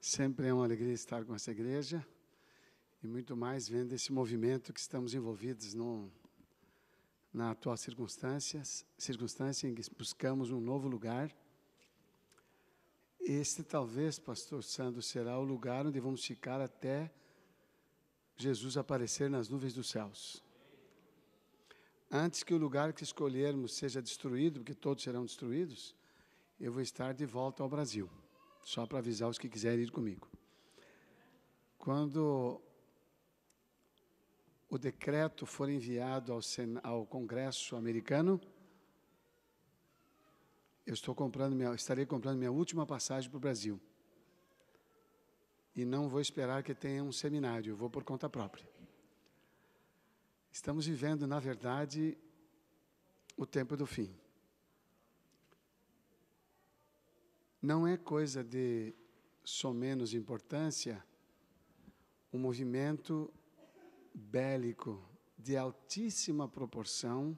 Sempre é uma alegria estar com essa igreja e muito mais vendo esse movimento que estamos envolvidos na atual circunstância em que buscamos um novo lugar. Este talvez, pastor Sandro, será o lugar onde vamos ficar até Jesus aparecer nas nuvens dos céus. Antes que o lugar que escolhermos seja destruído, porque todos serão destruídos, eu vou estar de volta ao Brasil. Só para avisar os que quiserem ir comigo. Quando o decreto for enviado ao Congresso americano, eu estarei comprando minha última passagem para o Brasil. E não vou esperar que tenha um seminário, eu vou por conta própria. Estamos vivendo, na verdade, o tempo do fim. Não é coisa de somenos importância um movimento bélico de altíssima proporção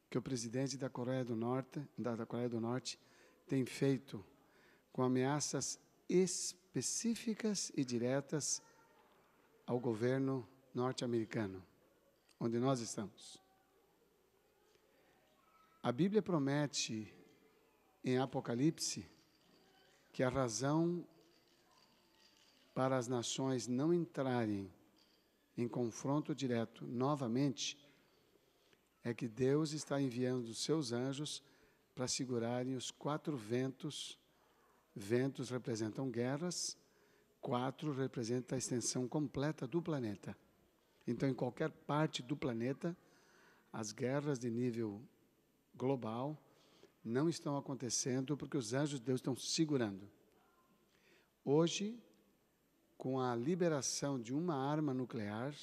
que o presidente da Coreia do Norte tem feito com ameaças específicas e diretas ao governo norte-americano, onde nós estamos. A Bíblia promete em Apocalipse que a razão para as nações não entrarem em confronto direto novamente é que Deus está enviando os seus anjos para segurarem os 4 ventos. Ventos representam guerras, 4 representam a extensão completa do planeta. Então, em qualquer parte do planeta, as guerras de nível global não estão acontecendo porque os anjos de Deus estão segurando. Hoje, com a liberação de uma arma nuclear,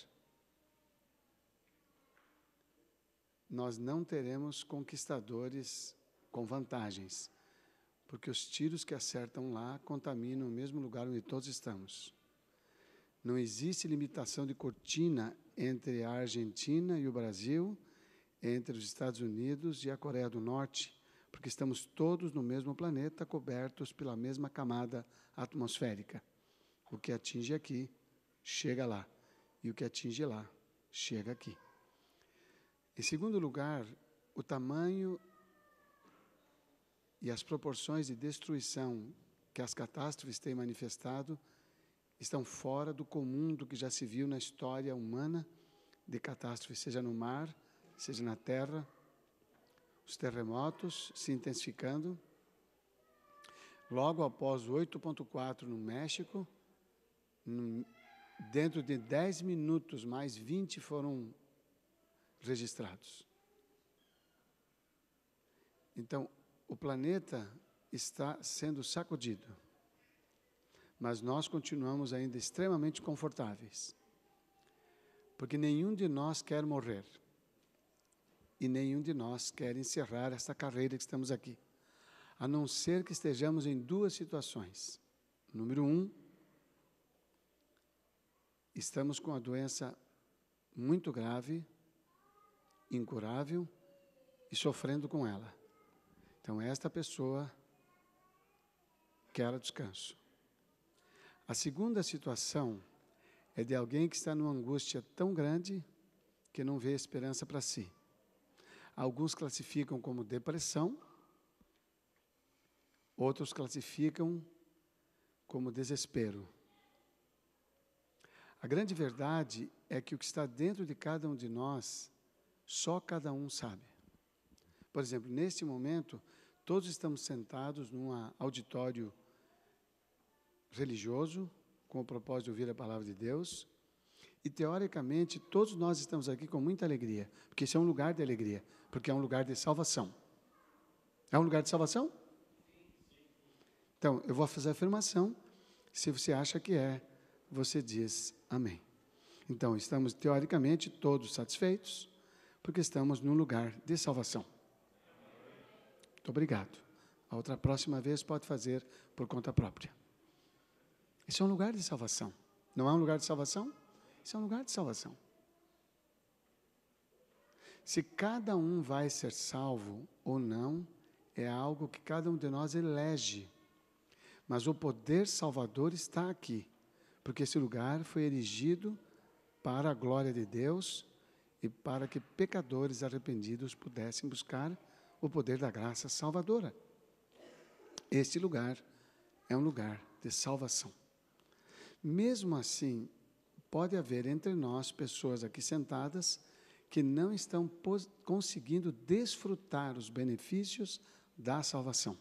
nós não teremos conquistadores com vantagens, porque os tiros que acertam lá contaminam o mesmo lugar onde todos estamos. Não existe limitação de cortina entre a Argentina e o Brasil, entre os Estados Unidos e a Coreia do Norte, porque estamos todos no mesmo planeta, cobertos pela mesma camada atmosférica. O que atinge aqui, chega lá. E o que atinge lá, chega aqui. Em segundo lugar, o tamanho e as proporções de destruição que as catástrofes têm manifestado estão fora do comum do que já se viu na história humana de catástrofes, seja no mar, seja na terra. Os terremotos se intensificando. Logo após o 8.4 no México, dentro de 10 minutos, mais 20 foram registrados. Então, o planeta está sendo sacudido, mas nós continuamos ainda extremamente confortáveis, porque nenhum de nós quer morrer. E nenhum de nós quer encerrar esta carreira que estamos aqui, a não ser que estejamos em 2 situações. Número 1, estamos com a doença muito grave, incurável e sofrendo com ela. Então, esta pessoa quer o descanso. A segunda situação é de alguém que está numa angústia tão grande que não vê esperança para si. Alguns classificam como depressão, outros classificam como desespero. A grande verdade é que o que está dentro de cada um de nós, só cada um sabe. Por exemplo, neste momento, todos estamos sentados num auditório religioso, com o propósito de ouvir a palavra de Deus. E, teoricamente, todos nós estamos aqui com muita alegria, porque esse é um lugar de alegria, porque é um lugar de salvação. É um lugar de salvação? Então, eu vou fazer a afirmação. Se você acha que é, você diz amém. Então, estamos, teoricamente, todos satisfeitos, porque estamos num lugar de salvação. Muito obrigado. A outra próxima vez pode fazer por conta própria. Esse é um lugar de salvação. Não é um lugar de salvação? Esse é um lugar de salvação. Se cada um vai ser salvo ou não, é algo que cada um de nós elege. Mas o poder salvador está aqui, porque esse lugar foi erigido para a glória de Deus e para que pecadores arrependidos pudessem buscar o poder da graça salvadora. Este lugar é um lugar de salvação. Mesmo assim, pode haver entre nós pessoas aqui sentadas que não estão conseguindo desfrutar os benefícios da salvação.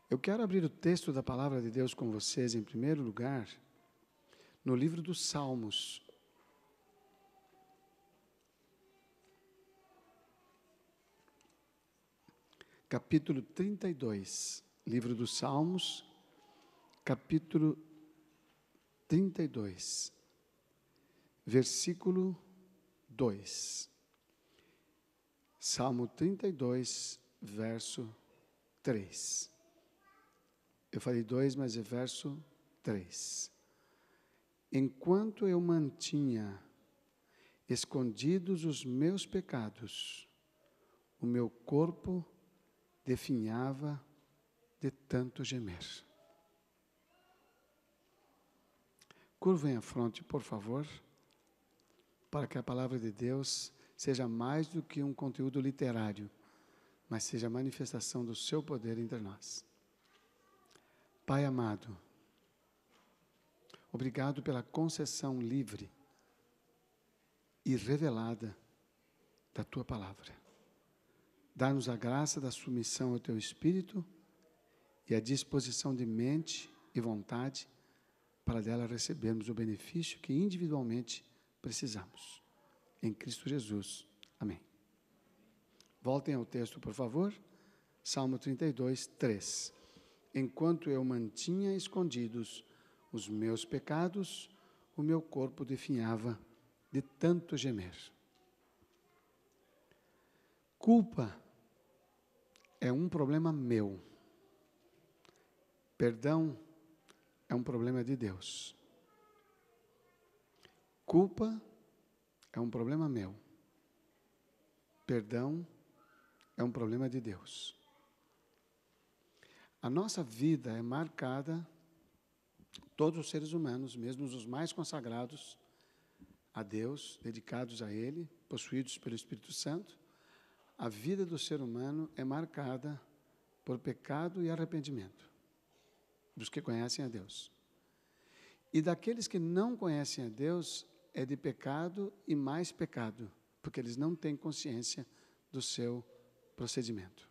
Eu quero abrir o texto da palavra de Deus com vocês, em primeiro lugar, no livro dos Salmos. Capítulo 32, livro dos Salmos, capítulo 32, versículo 2. Salmo 32, verso 3. Eu falei 2, mas é verso 3. Enquanto eu mantinha escondidos os meus pecados, o meu corpo definhava de tanto gemer. Curvem a fronte, por favor, para que a palavra de Deus seja mais do que um conteúdo literário, mas seja a manifestação do seu poder entre nós. Pai amado, obrigado pela concessão livre e revelada da Tua palavra. Dá-nos a graça da submissão ao Teu Espírito e a disposição de mente e vontade para dela recebermos o benefício que individualmente precisamos. Em Cristo Jesus. Amém. Voltem ao texto, por favor. Salmo 32, 3. Enquanto eu mantinha escondidos os meus pecados, o meu corpo definhava de tanto gemer. Culpa é um problema meu. Perdão é um problema de Deus. Culpa é um problema meu. Perdão é um problema de Deus. A nossa vida é marcada, todos os seres humanos, mesmo os mais consagrados a Deus, dedicados a Ele, possuídos pelo Espírito Santo, a vida do ser humano é marcada por pecado e arrependimento, dos que conhecem a Deus. E daqueles que não conhecem a Deus, é de pecado e mais pecado, porque eles não têm consciência do seu procedimento,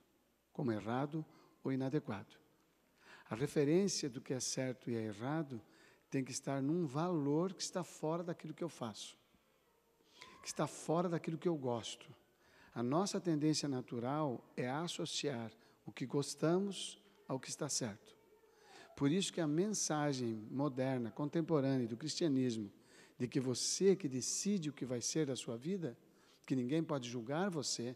como errado ou inadequado. A referência do que é certo e é errado tem que estar num valor que está fora daquilo que eu faço, que está fora daquilo que eu gosto. A nossa tendência natural é associar o que gostamos ao que está certo. Por isso que a mensagem moderna, contemporânea do cristianismo, de que você que decide o que vai ser da sua vida, que ninguém pode julgar você,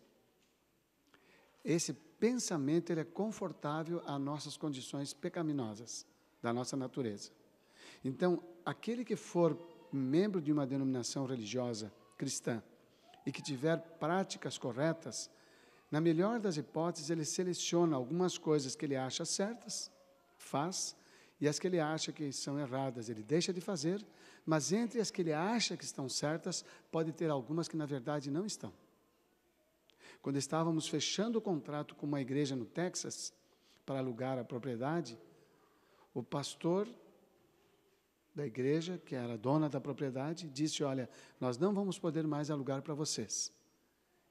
esse pensamento ele é confortável às nossas condições pecaminosas da nossa natureza. Então, aquele que for membro de uma denominação religiosa cristã e que tiver práticas corretas, na melhor das hipóteses, ele seleciona algumas coisas que ele acha certas, faz, e as que ele acha que são erradas, ele deixa de fazer, mas entre as que ele acha que estão certas, pode ter algumas que na verdade não estão. Quando estávamos fechando o contrato com uma igreja no Texas, para alugar a propriedade, o pastor da igreja, que era dona da propriedade, disse: olha, nós não vamos poder mais alugar para vocês.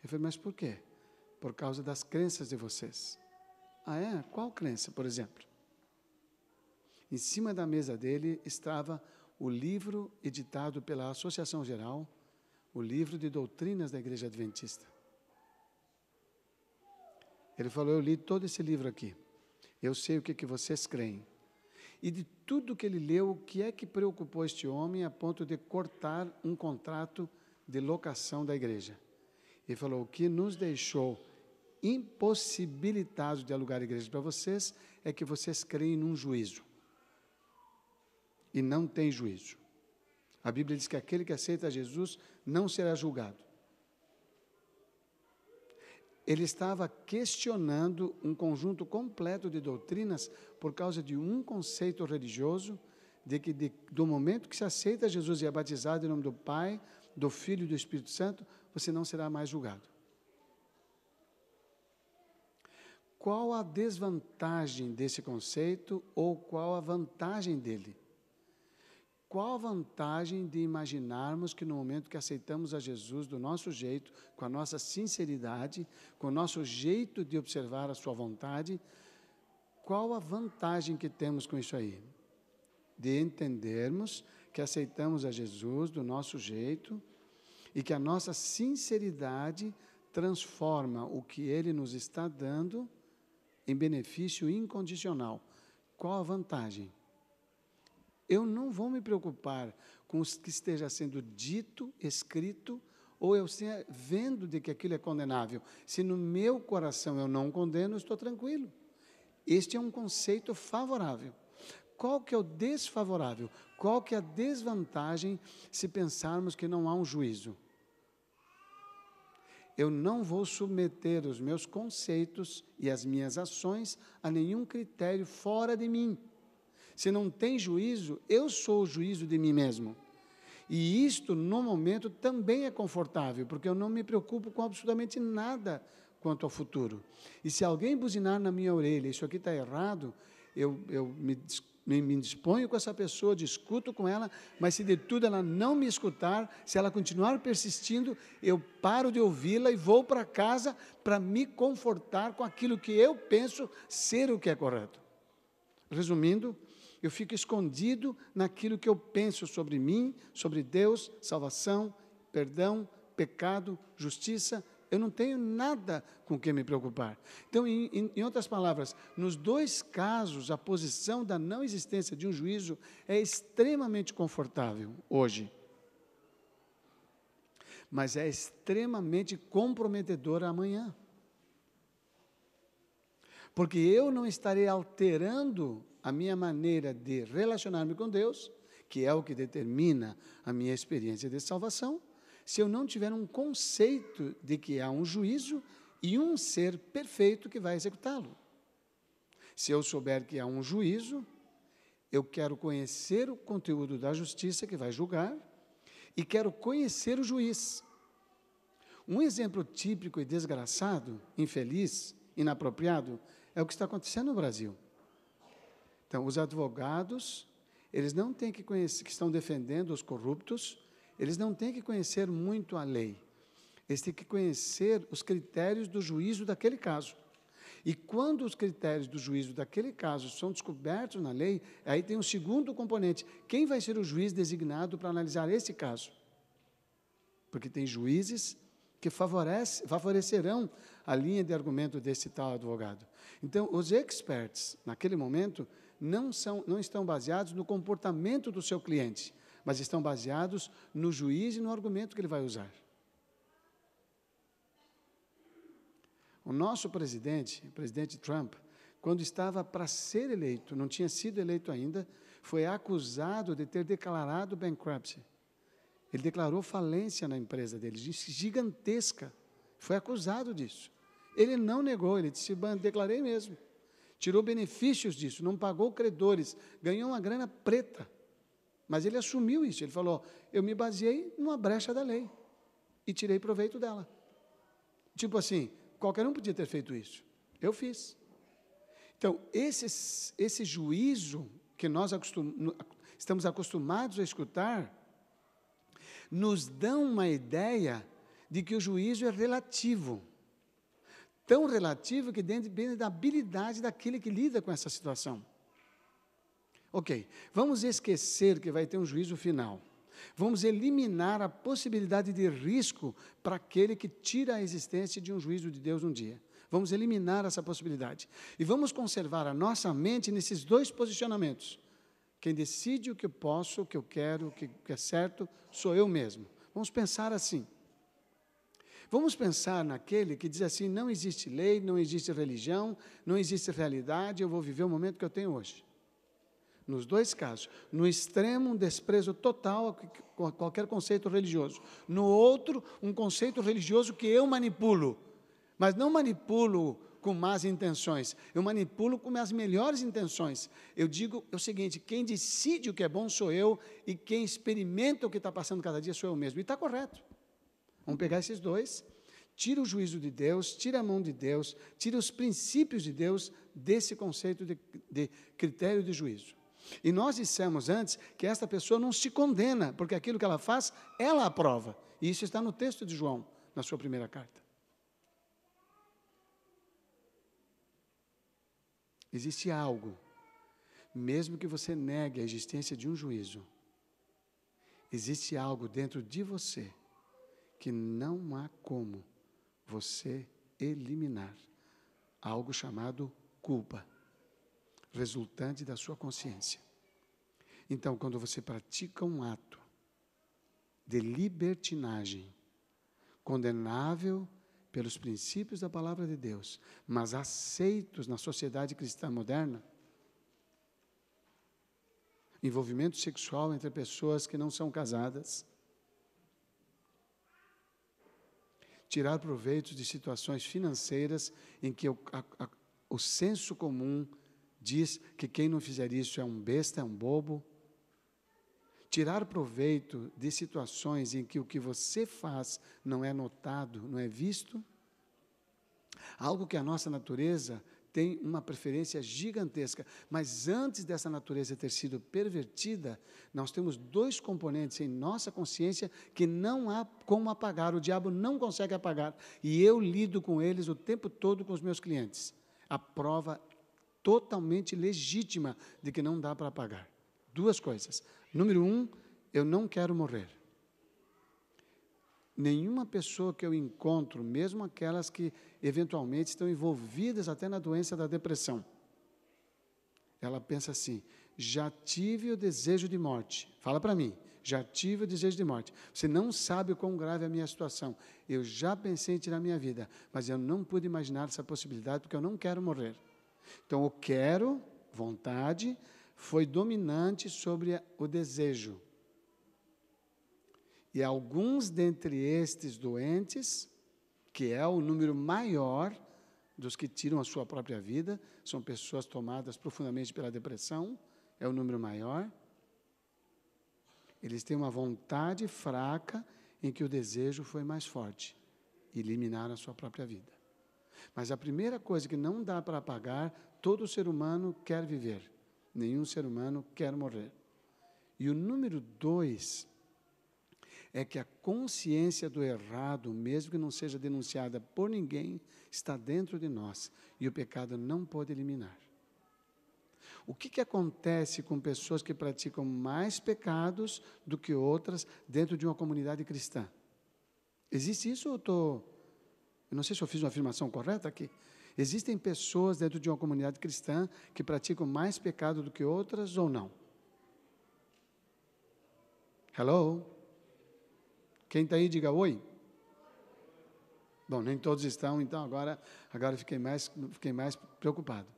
Eu falei: mas por quê? Por causa das crenças de vocês. Ah, é? Qual crença, por exemplo? Em cima da mesa dele estava o livro editado pela Associação Geral, o livro de doutrinas da Igreja Adventista. Ele falou: eu li todo esse livro aqui, eu sei o que vocês creem. E de tudo que ele leu, o que é que preocupou este homem a ponto de cortar um contrato de locação da igreja? Ele falou: o que nos deixou impossibilitados de alugar a igreja para vocês é que vocês creem num juízo. E não tem juízo. A Bíblia diz que aquele que aceita Jesus não será julgado. Ele estava questionando um conjunto completo de doutrinas por causa de um conceito religioso de que do momento que se aceita Jesus e é batizado em nome do Pai, do Filho e do Espírito Santo, você não será mais julgado. Qual a desvantagem desse conceito ou qual a vantagem dele? Qual a vantagem de imaginarmos que no momento que aceitamos a Jesus do nosso jeito, com a nossa sinceridade, com o nosso jeito de observar a sua vontade, qual a vantagem que temos com isso aí? De entendermos que aceitamos a Jesus do nosso jeito e que a nossa sinceridade transforma o que Ele nos está dando em benefício incondicional. Qual a vantagem? Eu não vou me preocupar com o que esteja sendo dito, escrito, ou eu esteja vendo de que aquilo é condenável. Se no meu coração eu não condeno, eu estou tranquilo. Este é um conceito favorável. Qual que é o desfavorável? Qual que é a desvantagem se pensarmos que não há um juízo? Eu não vou submeter os meus conceitos e as minhas ações a nenhum critério fora de mim. Se não tem juízo, eu sou o juízo de mim mesmo. E isto, no momento, também é confortável, porque eu não me preocupo com absolutamente nada quanto ao futuro. E se alguém buzinar na minha orelha, isso aqui está errado, eu me disponho com essa pessoa, discuto com ela, mas se de tudo ela não me escutar, se ela continuar persistindo, eu paro de ouvi-la e vou para casa para me confortar com aquilo que eu penso ser o que é correto. Resumindo, eu fico escondido naquilo que eu penso sobre mim, sobre Deus, salvação, perdão, pecado, justiça. Eu não tenho nada com o que me preocupar. Então, em outras palavras, nos dois casos, a posição da não existência de um juízo é extremamente confortável hoje. Mas é extremamente comprometedora amanhã. Porque eu não estarei alterando a minha maneira de relacionar-me com Deus, que é o que determina a minha experiência de salvação, se eu não tiver um conceito de que há um juízo e um ser perfeito que vai executá-lo. Se eu souber que há um juízo, eu quero conhecer o conteúdo da justiça que vai julgar e quero conhecer o juiz. Um exemplo típico e desgraçado, infeliz, inapropriado, é o que está acontecendo no Brasil. Então, os advogados, eles não têm que conhecer, que estão defendendo os corruptos, eles não têm que conhecer muito a lei. Eles têm que conhecer os critérios do juízo daquele caso. E quando os critérios do juízo daquele caso são descobertos na lei, aí tem um segundo componente. Quem vai ser o juiz designado para analisar esse caso? Porque tem juízes que favorecerão a linha de argumento desse tal advogado. Então, os experts, naquele momento, não estão baseados no comportamento do seu cliente, mas estão baseados no juiz e no argumento que ele vai usar. O nosso presidente, o presidente Trump, quando estava para ser eleito, não tinha sido eleito ainda, foi acusado de ter declarado bankruptcy. Ele declarou falência na empresa dele, gigantesca. Foi acusado disso. Ele não negou, ele disse, declarei mesmo. Tirou benefícios disso, não pagou credores, ganhou uma grana preta. Mas ele assumiu isso, ele falou, eu me baseei numa brecha da lei e tirei proveito dela. Tipo assim, qualquer um podia ter feito isso. Eu fiz. Então, esse juízo que nós estamos acostumados a escutar, nos dão uma ideia de que o juízo é relativo. Tão relativo que depende da habilidade daquele que lida com essa situação. Ok, vamos esquecer que vai ter um juízo final. Vamos eliminar a possibilidade de risco para aquele que tira a existência de um juízo de Deus um dia. Vamos eliminar essa possibilidade. E vamos conservar a nossa mente nesses dois posicionamentos. Quem decide o que eu posso, o que eu quero, o que é certo, sou eu mesmo. Vamos pensar assim. Vamos pensar naquele que diz assim, não existe lei, não existe religião, não existe realidade, eu vou viver o momento que eu tenho hoje. Nos dois casos, no extremo, um desprezo total a qualquer conceito religioso. No outro, um conceito religioso que eu manipulo, Mas não manipulo com más intenções, eu manipulo com as melhores intenções. Eu digo o seguinte: quem decide o que é bom sou eu, e quem experimenta o que está passando cada dia sou eu mesmo. E está correto. Vamos pegar esses dois, tira o juízo de Deus, tira a mão de Deus, tira os princípios de Deus desse conceito de critério de juízo. E nós dissemos antes que esta pessoa não se condena, porque aquilo que ela faz, ela aprova. E isso está no texto de João, na sua primeira carta. Existe algo, mesmo que você negue a existência de um juízo, existe algo dentro de você que não há como você eliminar. Algo chamado culpa, resultante da sua consciência. Então, quando você pratica um ato de libertinagem, condenável pelos princípios da palavra de Deus, mas aceitos na sociedade cristã moderna, envolvimento sexual entre pessoas que não são casadas, tirar proveito de situações financeiras em que o senso comum diz que quem não fizer isso é um besta, é um bobo. Tirar proveito de situações em que o que você faz não é notado, não é visto. Algo que a nossa natureza tem uma preferência gigantesca. Mas antes dessa natureza ter sido pervertida, nós temos dois componentes em nossa consciência que não há como apagar. O diabo não consegue apagar. E eu lido com eles o tempo todo com os meus clientes. A prova totalmente legítima de que não dá para apagar. Duas coisas. Número 1, eu não quero morrer. Nenhuma pessoa que eu encontro, mesmo aquelas que eventualmente estão envolvidas até na doença da depressão, ela pensa assim: já tive o desejo de morte. Fala para mim, já tive o desejo de morte. Você não sabe o quão grave é a minha situação. Eu já pensei em tirar minha vida, mas eu não pude imaginar essa possibilidade porque eu não quero morrer. Então, o quero, vontade, foi dominante sobre o desejo. E alguns dentre estes doentes, que é o número maior dos que tiram a sua própria vida, são pessoas tomadas profundamente pela depressão, é o número maior. Eles têm uma vontade fraca em que o desejo foi mais forte, e eliminaram a sua própria vida. Mas a primeira coisa que não dá para apagar, todo ser humano quer viver, nenhum ser humano quer morrer. E o número 2 é que a consciência do errado, mesmo que não seja denunciada por ninguém, está dentro de nós, e o pecado não pode eliminar. O que acontece com pessoas que praticam mais pecados do que outras dentro de uma comunidade cristã? Existe isso ou eu não sei se eu fiz uma afirmação correta aqui. Existem pessoas dentro de uma comunidade cristã que praticam mais pecado do que outras ou não? Hello? Quem está aí, diga oi. Bom, nem todos estão, então agora fiquei mais preocupado.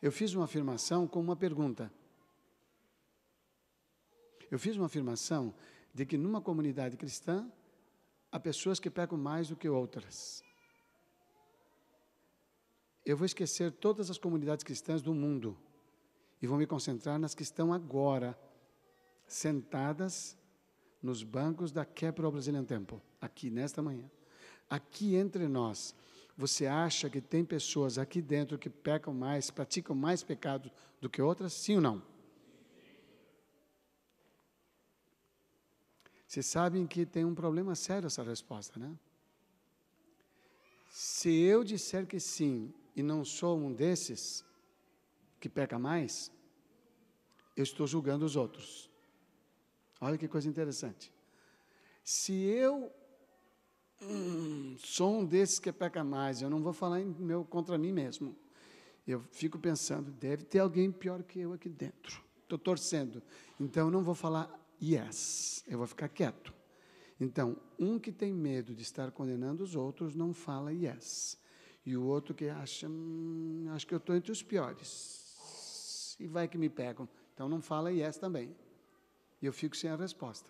Eu fiz uma afirmação com uma pergunta. Eu fiz uma afirmação de que numa comunidade cristã, há pessoas que pecam mais do que outras. Eu vou esquecer todas as comunidades cristãs do mundo e vou me concentrar nas que estão agora, sentadas nos bancos da Capital Brazilian Temple, aqui nesta manhã. Aqui entre nós, você acha que tem pessoas aqui dentro que pecam mais, praticam mais pecado do que outras? Sim ou não? Vocês sabem que tem um problema sério essa resposta, né? Se eu disser que sim e não sou um desses que peca mais, eu estou julgando os outros. Olha que coisa interessante. Se eu sou um desses que peca mais, eu não vou falar contra mim mesmo. Eu fico pensando, deve ter alguém pior que eu aqui dentro. Estou torcendo. Então, eu não vou falar yes, eu vou ficar quieto. Então, um que tem medo de estar condenando os outros, não fala yes. E o outro que acha, acho que eu estou entre os piores. E vai que me pegam. Então, não fala yes também. E eu fico sem a resposta.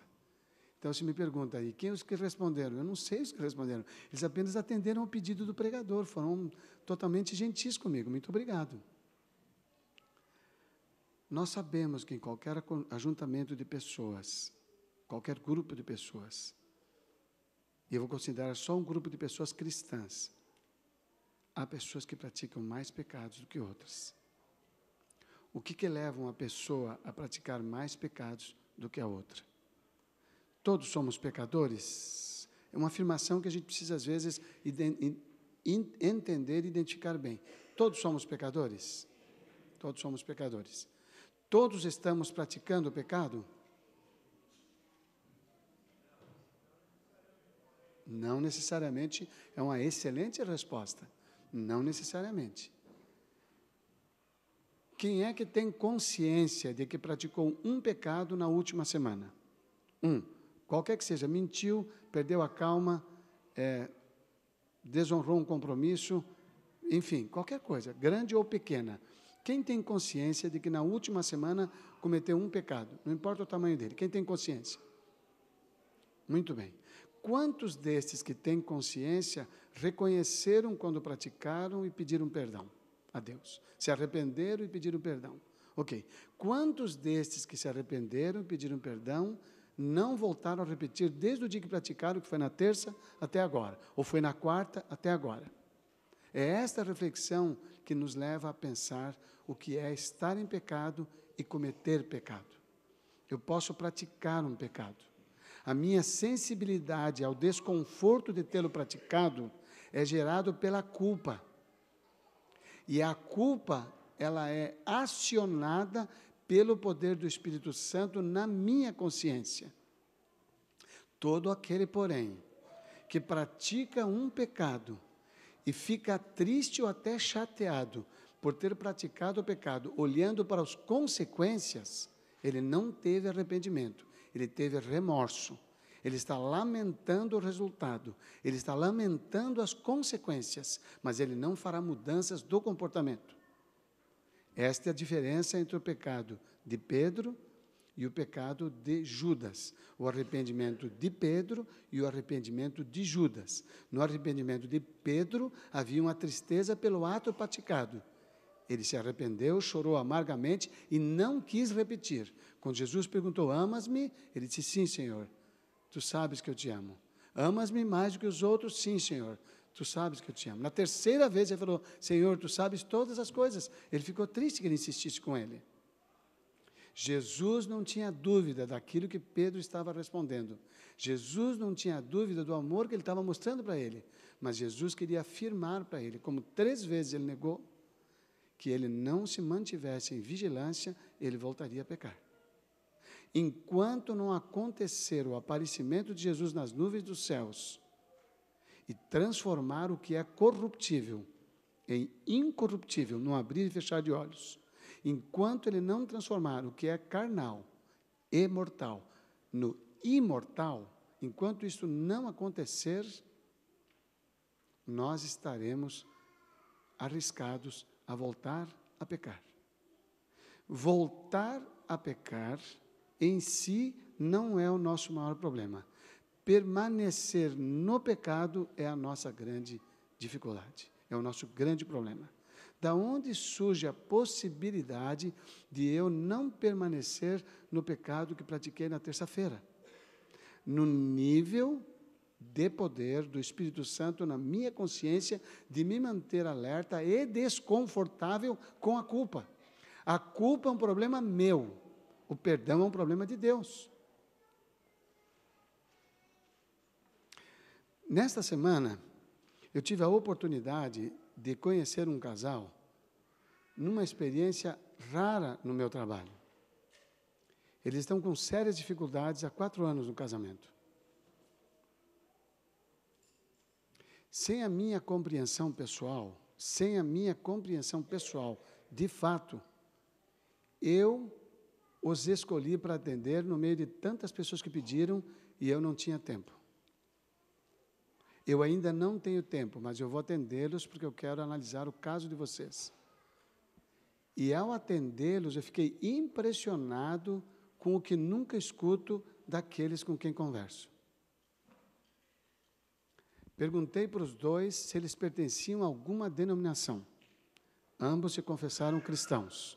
Então, se me pergunta aí, quem os que responderam? Eu não sei os que responderam. Eles apenas atenderam ao pedido do pregador, foram totalmente gentis comigo. Muito obrigado. Nós sabemos que em qualquer ajuntamento de pessoas, qualquer grupo de pessoas, e eu vou considerar só um grupo de pessoas cristãs, há pessoas que praticam mais pecados do que outras. O que leva uma pessoa a praticar mais pecados do que a outra? Todos somos pecadores? É uma afirmação que a gente precisa, às vezes, entender e identificar bem. Todos somos pecadores? Todos somos pecadores. Todos estamos praticando o pecado? Não necessariamente é uma excelente resposta. Não necessariamente. Quem é que tem consciência de que praticou um pecado na última semana? Qualquer que seja, mentiu, perdeu a calma, desonrou um compromisso, enfim, qualquer coisa, grande ou pequena. Quem tem consciência de que na última semana cometeu um pecado? Não importa o tamanho dele. Quem tem consciência? Muito bem. Quantos destes que têm consciência reconheceram quando praticaram e pediram perdão a Deus? Se arrependeram e pediram perdão. Ok. Quantos destes que se arrependeram e pediram perdão não voltaram a repetir desde o dia que praticaram, que foi na terça até agora, ou foi na quarta até agora? É esta reflexão que nos leva a pensar o que é estar em pecado e cometer pecado. Eu posso praticar um pecado. A minha sensibilidade ao desconforto de tê-lo praticado é gerado pela culpa. E a culpa, ela é acionada pelo poder do Espírito Santo na minha consciência. Todo aquele, porém, que pratica um pecado e fica triste ou até chateado por ter praticado o pecado, olhando para as consequências, ele não teve arrependimento, ele teve remorso. Ele está lamentando o resultado, ele está lamentando as consequências, mas ele não fará mudanças do comportamento. Esta é a diferença entre o pecado de Pedro e o pecado de Judas. O arrependimento de Pedro e o arrependimento de Judas. No arrependimento de Pedro, havia uma tristeza pelo ato praticado. Ele se arrependeu, chorou amargamente e não quis repetir. Quando Jesus perguntou, amas-me? Ele disse, sim, Senhor, tu sabes que eu te amo. Amas-me mais do que os outros? Sim, Senhor, tu sabes que eu te amo. Na terceira vez ele falou, Senhor, tu sabes todas as coisas. Ele ficou triste que ele insistisse com ele. Jesus não tinha dúvida daquilo que Pedro estava respondendo. Jesus não tinha dúvida do amor que ele estava mostrando para ele. Mas Jesus queria afirmar para ele, como 3 vezes ele negou, que ele não se mantivesse em vigilância, ele voltaria a pecar. Enquanto não acontecer o aparecimento de Jesus nas nuvens dos céus e transformar o que é corruptível em incorruptível, no abrir e fechar de olhos, enquanto ele não transformar o que é carnal e mortal no imortal, enquanto isso não acontecer, nós estaremos arriscados a voltar a pecar. Voltar a pecar em si não é o nosso maior problema. Permanecer no pecado é a nossa grande dificuldade, é o nosso grande problema. Da onde surge a possibilidade de eu não permanecer no pecado que pratiquei na terça-feira? No nível de poder do Espírito Santo na minha consciência de me manter alerta e desconfortável com a culpa. A culpa é um problema meu, o perdão é um problema de Deus. Nesta semana, eu tive a oportunidade de conhecer um casal numa experiência rara no meu trabalho. Eles estão com sérias dificuldades há 4 anos no casamento. Sem a minha compreensão pessoal, de fato, eu os escolhi para atender no meio de tantas pessoas que pediram e eu não tinha tempo. Eu ainda não tenho tempo, mas eu vou atendê-los porque eu quero analisar o caso de vocês. E ao atendê-los, eu fiquei impressionado com o que nunca escuto daqueles com quem converso. Perguntei para os dois se eles pertenciam a alguma denominação. Ambos se confessaram cristãos.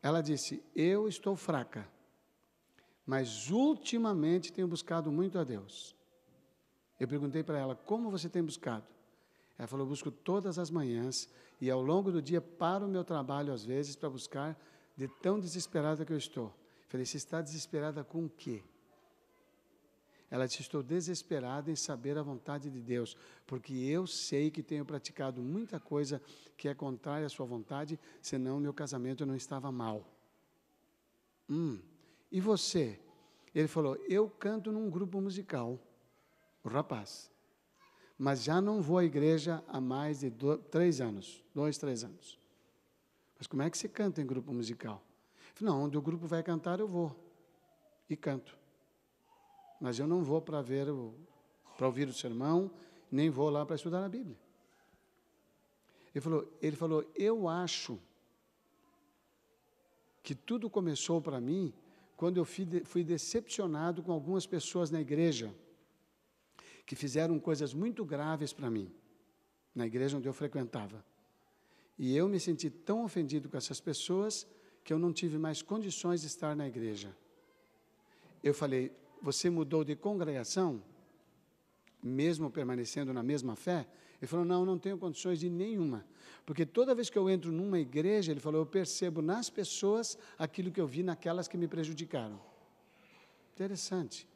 Ela disse, eu estou fraca, mas ultimamente tenho buscado muito a Deus. Eu perguntei para ela, como você tem buscado? Ela falou, eu busco todas as manhãs e ao longo do dia paro o meu trabalho às vezes para buscar, de tão desesperada que eu estou. Eu falei, você está desesperada com o quê? Ela disse, estou desesperada em saber a vontade de Deus, porque eu sei que tenho praticado muita coisa que é contrária à sua vontade, senão meu casamento não estava mal. E você? Ele falou, eu canto num grupo musical, o rapaz, mas já não vou à igreja há mais de 3 anos. Mas como é que se canta em grupo musical? Eu falei, não, onde o grupo vai cantar eu vou, e canto. Mas eu não vou para ouvir o sermão, nem vou lá para estudar a Bíblia. Ele falou, eu acho que tudo começou para mim quando eu fui decepcionado com algumas pessoas na igreja, que fizeram coisas muito graves para mim, na igreja onde eu frequentava. E eu me senti tão ofendido com essas pessoas, que eu não tive mais condições de estar na igreja. Eu falei, você mudou de congregação, mesmo permanecendo na mesma fé? Ele falou, não tenho condições de nenhuma, porque toda vez que eu entro numa igreja, ele falou, eu percebo nas pessoas aquilo que eu vi naquelas que me prejudicaram. Interessante.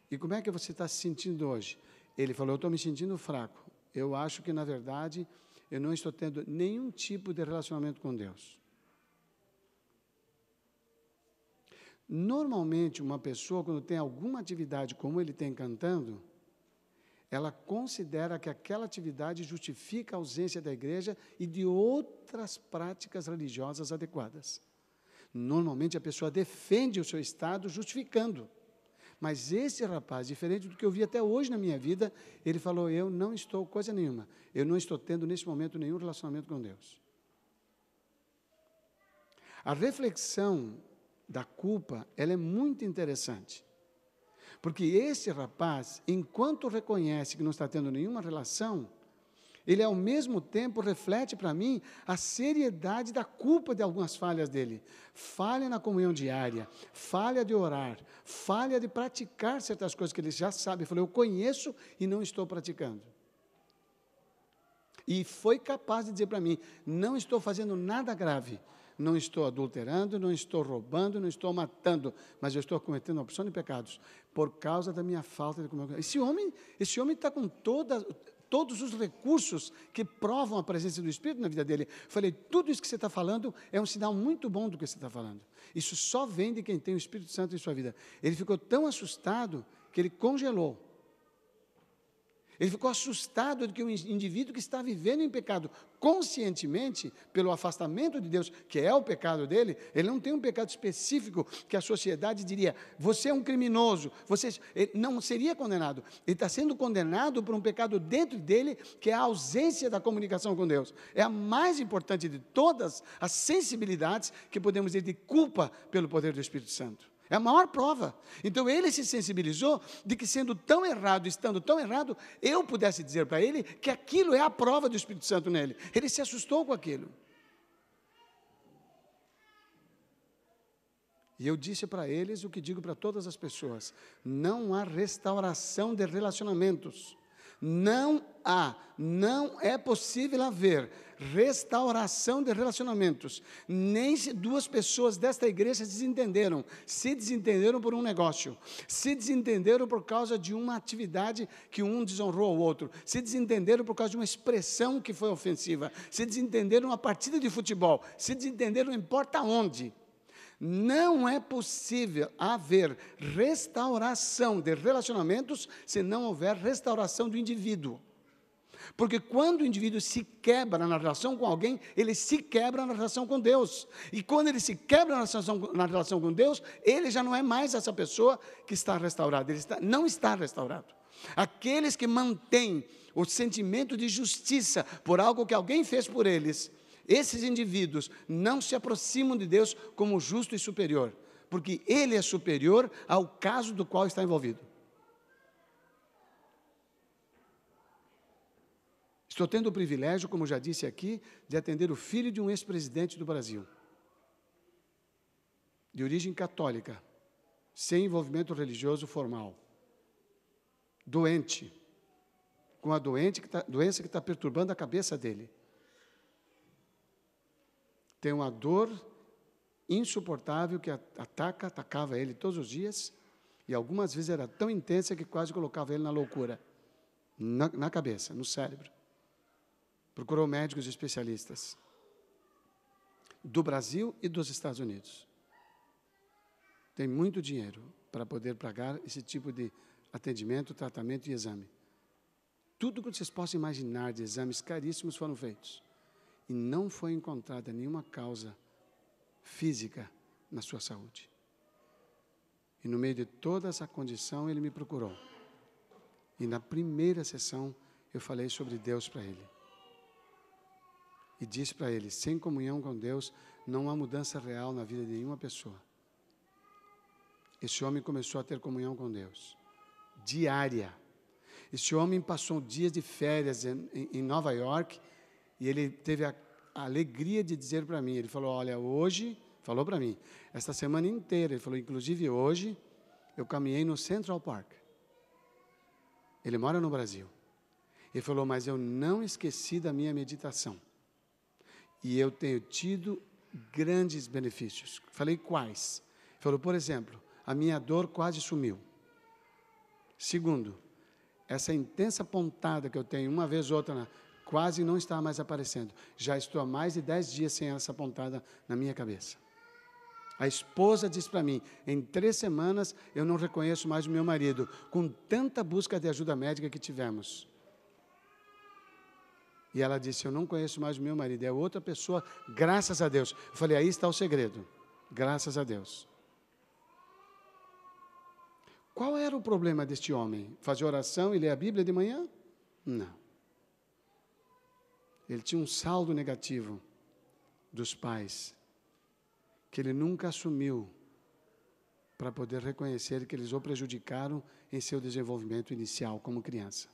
E como é que você está se sentindo hoje? Ele falou, eu estou me sentindo fraco, eu acho que na verdade, eu não estou tendo nenhum tipo de relacionamento com Deus. Normalmente, uma pessoa, quando tem alguma atividade como ele tem cantando, ela considera que aquela atividade justifica a ausência da igreja e de outras práticas religiosas adequadas. Normalmente, a pessoa defende o seu estado justificando. Mas esse rapaz, diferente do que eu vi até hoje na minha vida, ele falou, eu não estou coisa nenhuma, eu não estou tendo nesse momento nenhum relacionamento com Deus. A reflexão da culpa, ela é muito interessante. Porque esse rapaz, enquanto reconhece que não está tendo nenhuma relação, ele ao mesmo tempo reflete para mim a seriedade da culpa de algumas falhas dele. Falha na comunhão diária, falha de orar, falha de praticar certas coisas que ele já sabe. Ele falou, eu conheço e não estou praticando. E foi capaz de dizer para mim, não estou fazendo nada grave. Não estou adulterando, não estou roubando, não estou matando, mas eu estou cometendo uma porção de pecados por causa da minha falta de comunhão. Esse homem está com todos os recursos que provam a presença do Espírito na vida dele. Falei, tudo isso que você está falando é um sinal muito bom do que você está falando. Isso só vem de quem tem o Espírito Santo em sua vida. Ele ficou tão assustado que ele congelou. Ele ficou assustado de que um indivíduo que está vivendo em pecado conscientemente, pelo afastamento de Deus, que é o pecado dele, ele não tem um pecado específico que a sociedade diria, você é um criminoso, ele não seria condenado. Ele está sendo condenado por um pecado dentro dele, que é a ausência da comunicação com Deus. É a mais importante de todas as sensibilidades que podemos ter de culpa pelo poder do Espírito Santo. É a maior prova. Então, ele se sensibilizou de que, sendo tão errado, estando tão errado, eu pudesse dizer para ele que aquilo é a prova do Espírito Santo nele. Ele se assustou com aquilo. E eu disse para eles o que digo para todas as pessoas: não há restauração de relacionamentos. Não é possível haver restauração de relacionamentos, nem se duas pessoas desta igreja se desentenderam por um negócio, se desentenderam por causa de uma atividade que um desonrou ao outro, se desentenderam por causa de uma expressão que foi ofensiva, se desentenderam numa partida de futebol, se desentenderam não importa onde. Não é possível haver restauração de relacionamentos se não houver restauração do indivíduo. Porque quando o indivíduo se quebra na relação com alguém, ele se quebra na relação com Deus. E quando ele se quebra na relação com Deus, ele já não é mais essa pessoa que está restaurada, não está restaurado. Aqueles que mantêm o sentimento de justiça por algo que alguém fez por eles, esses indivíduos não se aproximam de Deus como justo e superior, porque ele é superior ao caso do qual está envolvido. Estou tendo o privilégio, como já disse aqui, de atender o filho de um ex-presidente do Brasil, de origem católica, sem envolvimento religioso formal, doente, com a doença que está perturbando a cabeça dele. Tem uma dor insuportável que atacava ele todos os dias, e algumas vezes era tão intensa que quase colocava ele na loucura, na cabeça, no cérebro. Procurou médicos especialistas do Brasil e dos Estados Unidos. Tem muito dinheiro para poder pagar esse tipo de atendimento, tratamento e exame. Tudo que vocês possam imaginar de exames caríssimos foram feitos. E não foi encontrada nenhuma causa física na sua saúde. E no meio de toda essa condição, ele me procurou. E na primeira sessão, eu falei sobre Deus para ele. E disse para ele, sem comunhão com Deus, não há mudança real na vida de nenhuma pessoa. Esse homem começou a ter comunhão com Deus, diária. Esse homem passou dias de férias em Nova York, e ele teve a alegria de dizer para mim, ele falou, olha, hoje, falou para mim, esta semana inteira, ele falou, inclusive hoje, eu caminhei no Central Park. Ele mora no Brasil. Ele falou, mas eu não esqueci da minha meditação. E eu tenho tido grandes benefícios. Falei, quais? Ele falou, por exemplo, a minha dor quase sumiu. Segundo, essa intensa pontada que eu tenho, uma vez ou outra, quase não está mais aparecendo. Já estou há mais de 10 dias sem essa pontada na minha cabeça. A esposa disse para mim, em 3 semanas eu não reconheço mais o meu marido, com tanta busca de ajuda médica que tivemos. E ela disse, eu não conheço mais o meu marido, é outra pessoa, graças a Deus. Eu falei, aí está o segredo, graças a Deus. Qual era o problema deste homem? Fazer oração e ler a Bíblia de manhã? Não. Ele tinha um saldo negativo dos pais, que ele nunca assumiu, para poder reconhecer que eles o prejudicaram em seu desenvolvimento inicial como criança.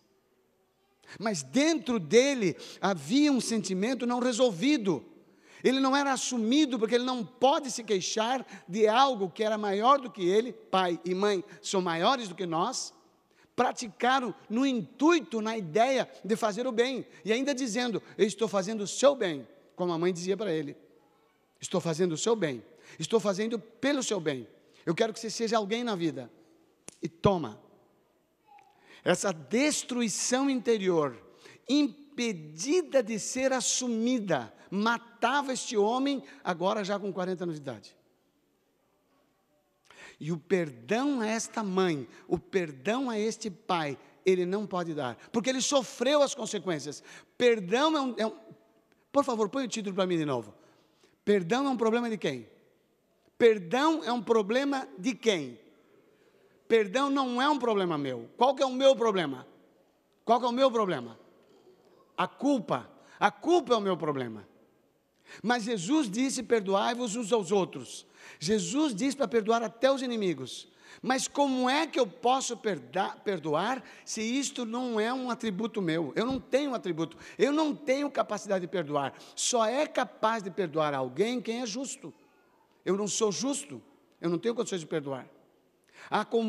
Mas dentro dele havia um sentimento não resolvido. Ele não era assumido, porque ele não pode se queixar de algo que era maior do que ele. Pai e mãe são maiores do que nós. Praticaram no intuito, na ideia de fazer o bem. E ainda dizendo, eu estou fazendo o seu bem. Como a mãe dizia para ele. Estou fazendo o seu bem. Estou fazendo pelo seu bem. Eu quero que você seja alguém na vida. E toma. Essa destruição interior, impedida de ser assumida, matava este homem, agora já com 40 anos de idade. E o perdão a esta mãe, o perdão a este pai, ele não pode dar, porque ele sofreu as consequências. Perdão por favor, põe o título para mim de novo. Perdão é um problema de quem? Perdão é um problema de quem? Perdão não é um problema meu. Qual que é o meu problema? Qual que é o meu problema? A culpa. A culpa é o meu problema. Mas Jesus disse, perdoai-vos uns aos outros. Jesus disse para perdoar até os inimigos. Mas como é que eu posso perdoar se isto não é um atributo meu? Eu não tenho atributo. Eu não tenho capacidade de perdoar. Só é capaz de perdoar alguém quem é justo. Eu não sou justo. Eu não tenho condições de perdoar.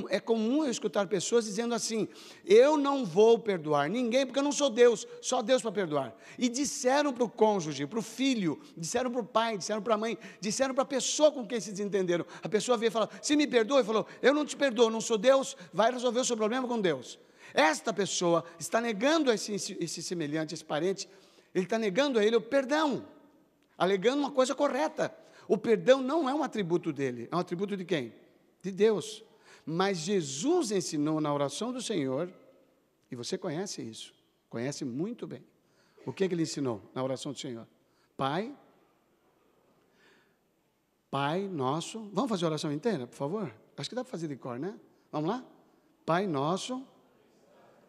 É comum eu escutar pessoas dizendo assim, eu não vou perdoar ninguém, porque eu não sou Deus, só Deus para perdoar. E disseram para o cônjuge, para o filho, disseram para o pai, disseram para a mãe, disseram para a pessoa com quem se desentenderam. A pessoa veio e falou, se me perdoa, ele falou, eu não te perdoo, não sou Deus, vai resolver o seu problema com Deus. Esta pessoa está negando a esse semelhante, esse parente, ele está negando a ele o perdão, alegando uma coisa correta. O perdão não é um atributo dele, é um atributo de quem? De Deus. Mas Jesus ensinou na oração do Senhor, e você conhece isso, conhece muito bem. O que ele ensinou na oração do Senhor? Pai nosso, vamos fazer a oração inteira, por favor? Acho que dá para fazer de cor, né? Vamos lá? Pai nosso,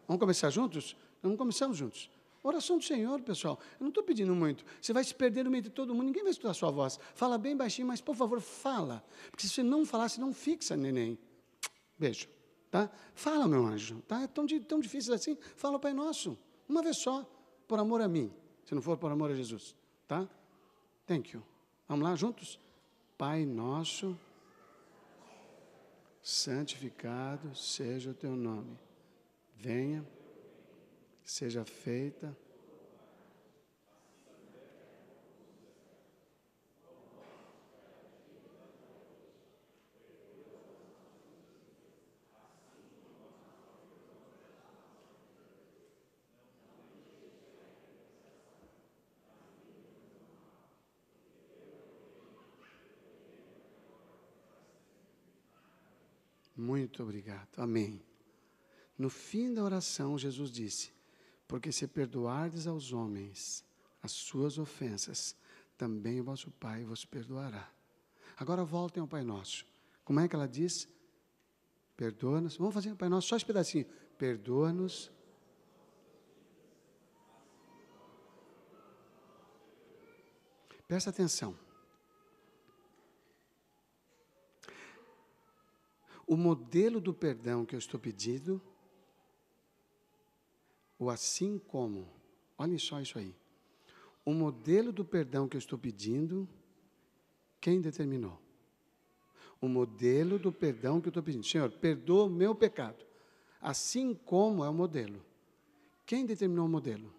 vamos começar juntos? Não começamos juntos. Oração do Senhor, pessoal. Eu não estou pedindo muito. Você vai se perder no meio de todo mundo, ninguém vai escutar a sua voz. Fala bem baixinho, mas, por favor, fala. Porque se você não falar, você não fixa, neném. Beijo. Tá? Fala, meu anjo. Tá? É tão difícil assim. Fala o Pai Nosso. Uma vez só, por amor a mim. Se não for por amor a Jesus. Tá? Thank you. Vamos lá, juntos? Pai Nosso, santificado seja o teu nome. Venha, seja feita Muito obrigado. Amém. No fim da oração, Jesus disse, porque se perdoardes aos homens as suas ofensas, também o vosso Pai vos perdoará. Agora voltem ao Pai Nosso. Como é que ela diz? Perdoa-nos. Vamos fazer o Pai Nosso, só esse pedacinho. Perdoa-nos. Presta atenção. O modelo do perdão que eu estou pedindo, ou assim como, olhem só isso aí. O modelo do perdão que eu estou pedindo, quem determinou? O modelo do perdão que eu estou pedindo. Senhor, perdoa o meu pecado. Assim como é o modelo. Quem determinou o modelo?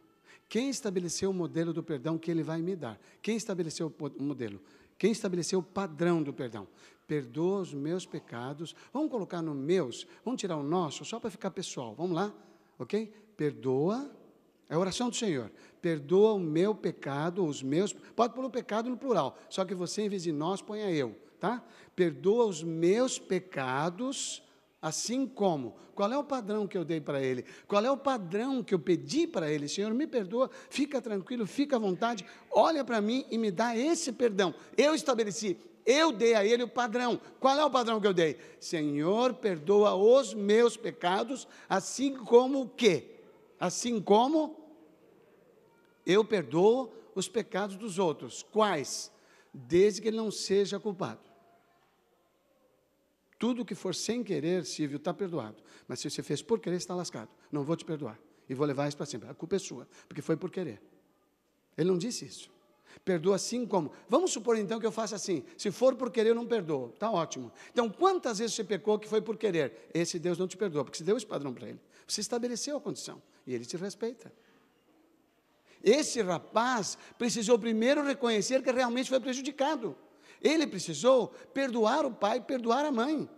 Quem estabeleceu o modelo do perdão que Ele vai me dar? Quem estabeleceu o modelo? Quem estabeleceu o padrão do perdão? Perdoa os meus pecados. Vamos colocar no meus, vamos tirar o nosso, só para ficar pessoal. Vamos lá? Ok? Perdoa, é a oração do Senhor. Perdoa o meu pecado, os meus, pode pôr o pecado no plural, só que você, em vez de nós, ponha eu, tá? Perdoa os meus pecados, assim como. Qual é o padrão que eu dei para Ele? Qual é o padrão que eu pedi para Ele? Senhor, me perdoa, fica tranquilo, fica à vontade, olha para mim e me dá esse perdão. Eu estabeleci, eu dei a Ele o padrão. Qual é o padrão que eu dei? Senhor, perdoa os meus pecados, assim como o quê? Assim como eu perdoo os pecados dos outros. Quais? Desde que ele não seja culpado. Tudo que for sem querer, Silvio, está perdoado. Mas se você fez por querer, está lascado. Não vou te perdoar. E vou levar isso para sempre. A culpa é sua, porque foi por querer. Ele não disse isso. Perdoa assim como. Vamos supor então que eu faça assim. Se for por querer, eu não perdoo. Está ótimo. Então, quantas vezes você pecou que foi por querer? Esse Deus não te perdoa, porque você deu esse padrão para ele. Você estabeleceu a condição. E ele te respeita. Esse rapaz precisou primeiro reconhecer que realmente foi prejudicado. Ele precisou perdoar o pai, perdoar a mãe.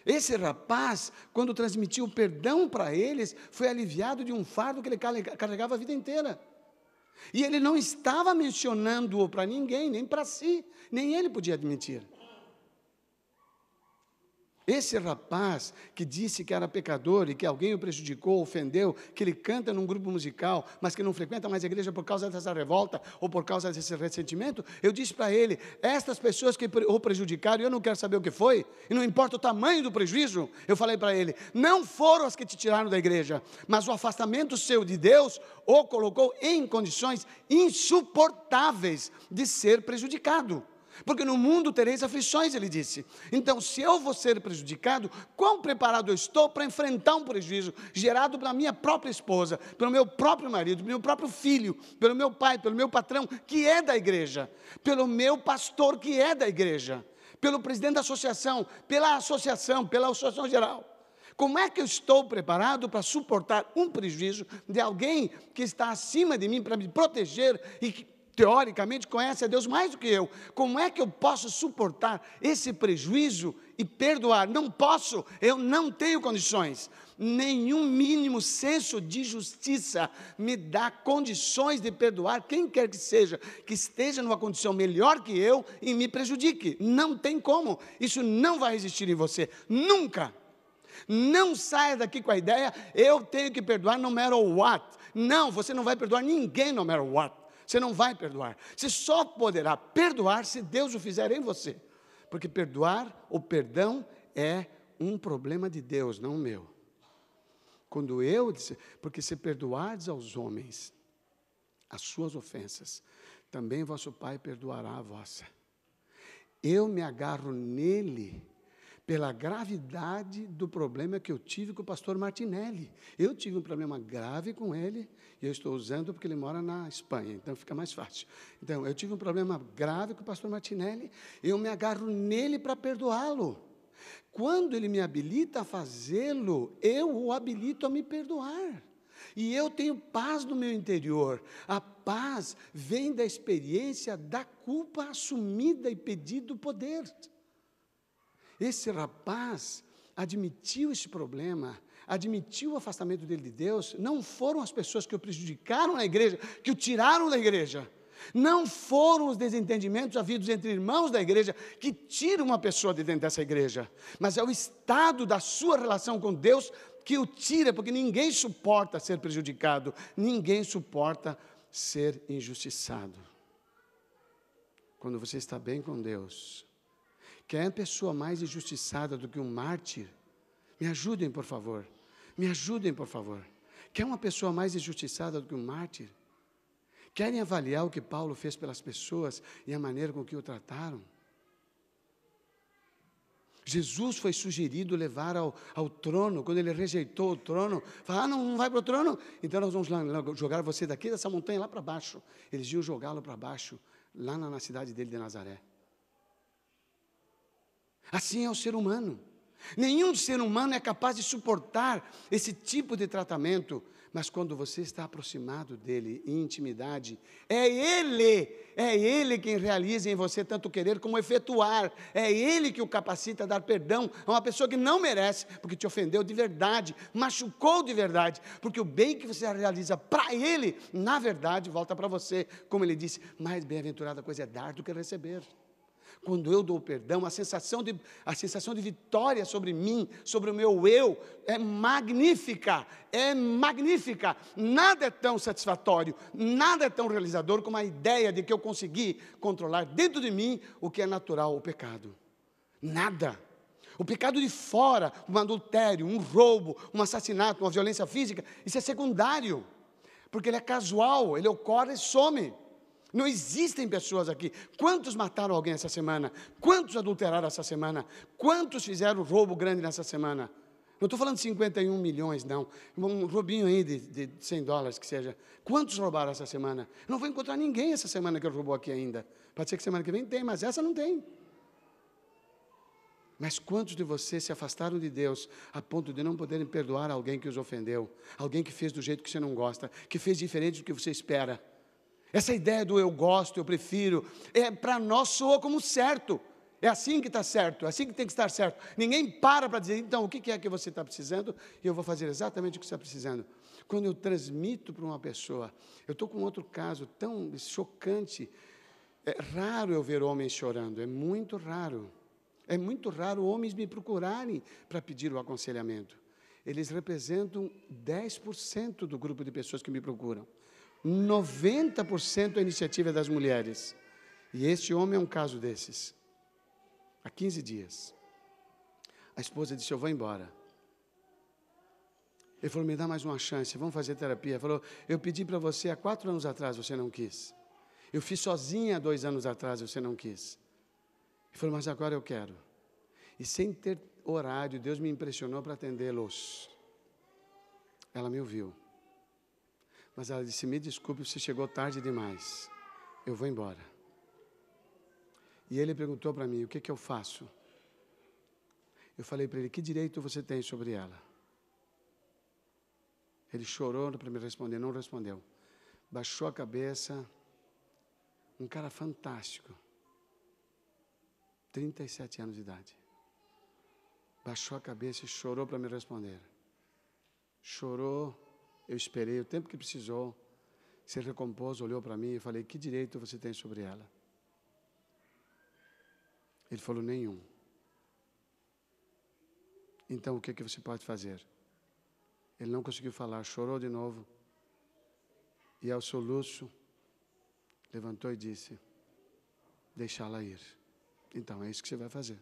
Esse rapaz, quando transmitiu o perdão para eles, foi aliviado de um fardo que ele carregava a vida inteira. E ele não estava mencionando-o para ninguém, nem para si, nem ele podia admitir. Esse rapaz que disse que era pecador e que alguém o prejudicou, ofendeu, que ele canta num grupo musical, mas que não frequenta mais a igreja por causa dessa revolta ou por causa desse ressentimento, eu disse para ele, estas pessoas que o prejudicaram, eu não quero saber o que foi, e não importa o tamanho do prejuízo, eu falei para ele, não foram as que te tiraram da igreja, mas o afastamento seu de Deus o colocou em condições insuportáveis de ser prejudicado. Porque no mundo tereis aflições, ele disse. Então, se eu vou ser prejudicado, quão preparado eu estou para enfrentar um prejuízo gerado pela minha própria esposa, pelo meu próprio marido, pelo meu próprio filho, pelo meu pai, pelo meu patrão, que é da igreja, pelo meu pastor, que é da igreja, pelo presidente da associação, pela associação geral. Como é que eu estou preparado para suportar um prejuízo de alguém que está acima de mim para me proteger e que, teoricamente, conhece a Deus mais do que eu? Como é que eu posso suportar esse prejuízo e perdoar? Não posso, eu não tenho condições. Nenhum mínimo senso de justiça me dá condições de perdoar quem quer que seja, que esteja numa condição melhor que eu e me prejudique. Não tem como, isso não vai existir em você, nunca. Não saia daqui com a ideia, eu tenho que perdoar no matter what. Não, você não vai perdoar ninguém no matter what. Você não vai perdoar. Você só poderá perdoar se Deus o fizer em você. Porque perdoar, o perdão, é um problema de Deus, não meu. Quando porque se perdoardes aos homens as suas ofensas, também vosso Pai perdoará a vossa. Eu me agarro nele pela gravidade do problema que eu tive com o pastor Martinelli. Eu tive um problema grave com ele, e eu estou usando porque ele mora na Espanha, então fica mais fácil. Então, eu tive um problema grave com o pastor Martinelli, eu me agarro nele para perdoá-lo. Quando ele me habilita a fazê-lo, eu o habilito a me perdoar. E eu tenho paz no meu interior. A paz vem da experiência da culpa assumida e pedido poder. Esse rapaz admitiu esse problema, admitiu o afastamento dele de Deus. Não foram as pessoas que o prejudicaram na igreja, que o tiraram da igreja. Não foram os desentendimentos havidos entre irmãos da igreja que tiram uma pessoa de dentro dessa igreja. Mas é o estado da sua relação com Deus que o tira, porque ninguém suporta ser prejudicado, ninguém suporta ser injustiçado. Quando você está bem com Deus, quer pessoa mais injustiçada do que um mártir? Me ajudem, por favor. Me ajudem, por favor. Quer uma pessoa mais injustiçada do que um mártir? Querem avaliar o que Paulo fez pelas pessoas e a maneira com que o trataram? Jesus foi sugerido levar ao trono. Quando ele rejeitou o trono, falou, não vai para o trono? Então nós vamos jogar você daqui dessa montanha lá para baixo. Eles iam jogá-lo para baixo, lá na cidade dele de Nazaré. Assim é o ser humano. Nenhum ser humano é capaz de suportar esse tipo de tratamento, mas quando você está aproximado dele em intimidade, é Ele quem realiza em você tanto querer como efetuar, é Ele que o capacita a dar perdão a uma pessoa que não merece, porque te ofendeu de verdade, machucou de verdade, porque o bem que você realiza para Ele, na verdade, volta para você, como Ele disse, mais bem-aventurada coisa é dar do que receber. Quando eu dou perdão, a sensação de vitória sobre mim, sobre o meu eu, é magnífica, Nada é tão satisfatório, nada é tão realizador como a ideia de que eu consegui controlar dentro de mim o que é natural, o pecado. Nada. O pecado de fora, um adultério, um roubo, um assassinato, uma violência física, isso é secundário, porque ele é casual, ele ocorre e some. Não existem pessoas aqui. Quantos mataram alguém essa semana? Quantos adulteraram essa semana? Quantos fizeram roubo grande nessa semana? Não estou falando de 51 milhões, não. Um roubinho aí de $100 que seja. Quantos roubaram essa semana? Eu não vou encontrar ninguém essa semana que roubou aqui ainda. Pode ser que semana que vem tem, mas essa não tem. Mas quantos de vocês se afastaram de Deus a ponto de não poderem perdoar alguém que os ofendeu? Alguém que fez do jeito que você não gosta, que fez diferente do que você espera? Essa ideia do eu gosto, eu prefiro, para nós soa como certo. É assim que está certo, é assim que tem que estar certo. Ninguém para dizer, então, o que é que você está precisando? E eu vou fazer exatamente o que você está precisando. Quando eu transmito para uma pessoa, eu estou com outro caso tão chocante. É raro eu ver homens chorando, é muito raro. É muito raro homens me procurarem para pedir o aconselhamento. Eles representam 10% do grupo de pessoas que me procuram. 90% a iniciativa é das mulheres. E este homem é um caso desses. Há 15 dias. A esposa disse, eu vou embora. Ele falou, me dá mais uma chance, vamos fazer terapia. Ele falou, eu pedi para você há 4 anos atrás, você não quis. Eu fiz sozinha há 2 anos atrás, você não quis. Ele falou, mas agora eu quero. E sem ter horário, Deus me impressionou para atendê-los. Ela me ouviu. Mas ela disse, me desculpe, você chegou tarde demais. Eu vou embora. E ele perguntou para mim, o que eu faço? Eu falei para ele, que direito você tem sobre ela? Ele chorou para me responder, não respondeu. Baixou a cabeça, um cara fantástico. 37 anos de idade. Baixou a cabeça e chorou para me responder. Chorou. Eu esperei o tempo que precisou, se recompôs, olhou para mim e falei, que direito você tem sobre ela? Ele falou, nenhum. Então, o que você pode fazer? Ele não conseguiu falar, chorou de novo, e ao soluço, levantou e disse, deixá-la ir. Então, é isso que você vai fazer.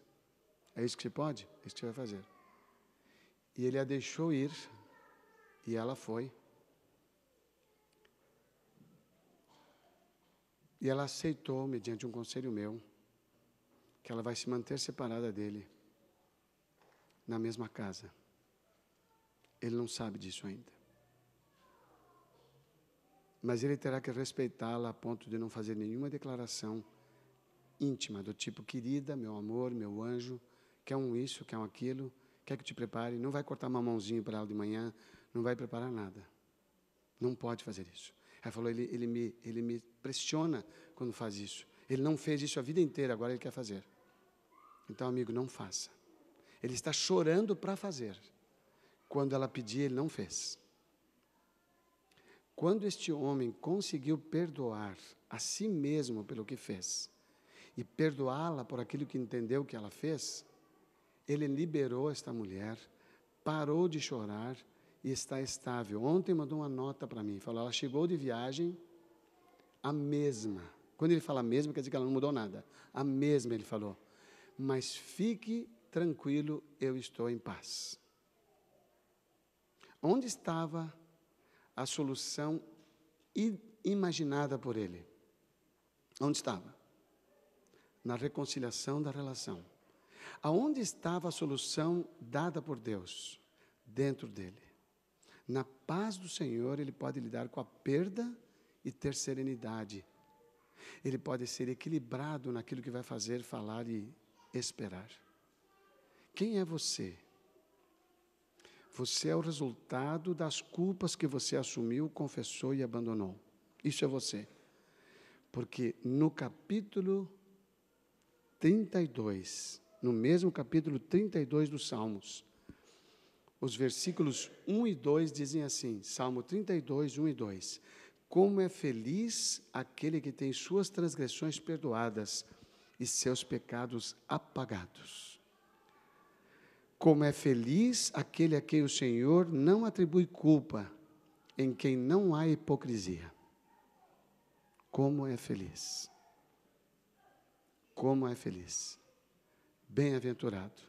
É isso que você pode? É isso que você vai fazer. E ele a deixou ir, E ela foi. E ela aceitou, mediante um conselho meu, que ela vai se manter separada dele, na mesma casa. Ele não sabe disso ainda. Mas ele terá que respeitá-la a ponto de não fazer nenhuma declaração íntima, do tipo, querida, meu amor, meu anjo, quer um isso, quer um aquilo, quer que te prepare, não vai cortar mamãozinho para ela de manhã, não vai preparar nada. Não pode fazer isso. Ela falou, ele me pressiona quando faz isso. Ele não fez isso a vida inteira, agora ele quer fazer. Então, amigo, não faça. Ele está chorando para fazer. Quando ela pedir, ele não fez. Quando este homem conseguiu perdoar a si mesmo pelo que fez, e perdoá-la por aquilo que entendeu que ela fez, ele liberou esta mulher, parou de chorar e está estável. Ontem mandou uma nota para mim, falou, ela chegou de viagem, a mesma. Quando ele fala a mesma, quer dizer que ela não mudou nada. A mesma, ele falou. Mas fique tranquilo, eu estou em paz. Onde estava a solução imaginada por ele? Onde estava? Na reconciliação da relação. Aonde estava a solução dada por Deus? Dentro dele. Na paz do Senhor, ele pode lidar com a perda e ter serenidade. Ele pode ser equilibrado naquilo que vai fazer, falar e esperar. Quem é você? Você é o resultado das culpas que você assumiu, confessou e abandonou. Isso é você. Porque no capítulo 32, no mesmo capítulo 32 dos Salmos, os versículos 1 e 2 dizem assim, Salmo 32, 1 e 2. Como é feliz aquele que tem suas transgressões perdoadas e seus pecados apagados. Como é feliz aquele a quem o Senhor não atribui culpa, em quem não há hipocrisia. Como é feliz. Como é feliz. Bem-aventurado.